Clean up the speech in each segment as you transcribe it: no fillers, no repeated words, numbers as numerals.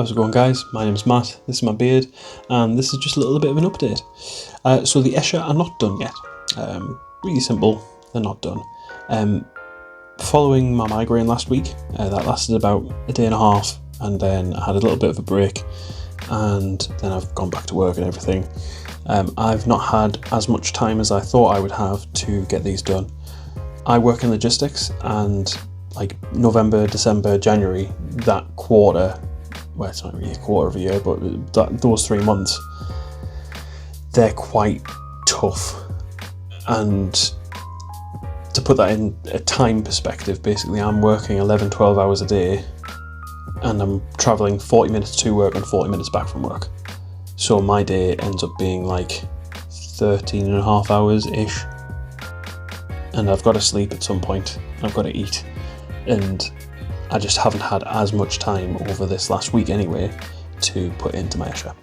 How's it going, guys? My name's Matt, this is my beard, and this is just a little bit of an update. So the Escher are not done yet. Really simple, they're not done. Following my migraine last week, that lasted about a day and a half, and then I had a little bit of a break, and then I've gone back to work and everything. I've not had as much time as I thought I would have to get these done. I work in logistics, and like November, December, January, that quarter, well, it's not really a quarter of a year, but those 3 months, they're quite tough. And to put that in a time perspective, basically I'm working 11-12 hours a day, and I'm travelling 40 minutes to work and 40 minutes back from work. So my day ends up being like 13 and a half hours-ish. And I've got to sleep at some point, I've got to eat, and I just haven't had as much time over this last week anyway to put into my Escher.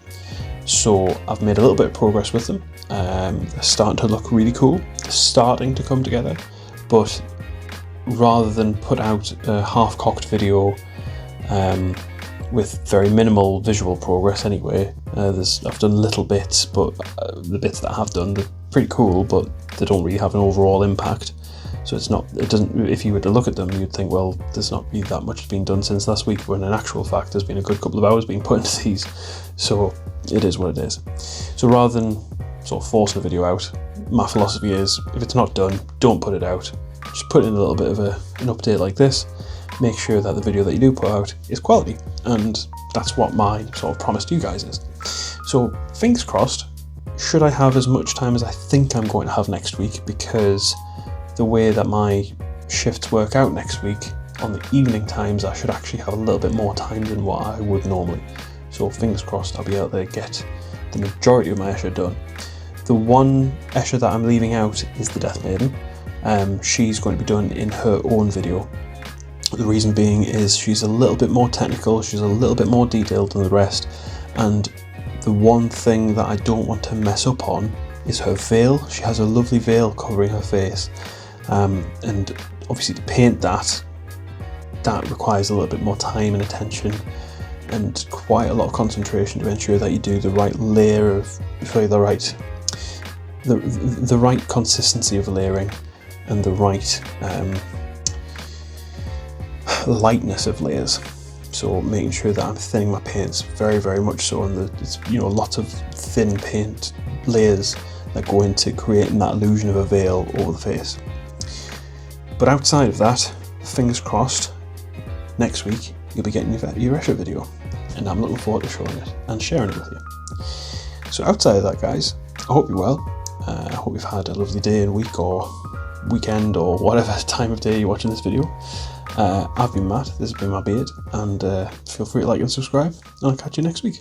So I've made a little bit of progress with them. They're starting to look really cool, they're starting to come together, but rather than put out a half-cocked video with very minimal visual progress anyway, I've done little bits, but the bits that I have done, they're pretty cool, but they don't really have an overall impact. So if you were to look at them, you'd think, well, there's not really that much been done since last week, when in actual fact there's been a good couple of hours being put into these. So it is what it is. So rather than sort of forcing a video out, my philosophy is, if it's not done, don't put it out. Just put in a little bit of an update like this. Make sure that the video that you do put out is quality, and that's what my sort of promise to you guys is. So fingers crossed, should I have as much time as I think I'm going to have next week, because the way that my shifts work out next week, on the evening times I should actually have a little bit more time than what I would normally. So fingers crossed I'll be able to get the majority of my Escher done. The one Escher that I'm leaving out is the Death Maiden. She's going to be done in her own video. The reason being is she's a little bit more technical, she's a little bit more detailed than the rest, and the one thing that I don't want to mess up on is her veil. She has a lovely veil covering her face, and obviously to paint that requires a little bit more time and attention and quite a lot of concentration to ensure that you do the right layer of, the right consistency of layering and the right lightness of layers. So making sure that I'm thinning my paints very, very much so, and it's lots of thin paint layers that go into creating that illusion of a veil over the face. But outside of that, fingers crossed, next week you'll be getting your Escher video, and I'm looking forward to showing it and sharing it with you. So outside of that, guys, I hope you're well. I hope you've had a lovely day and week or weekend or whatever time of day you're watching this video. I've been Matt, this has been my beard, and feel free to like and subscribe, and I'll catch you next week.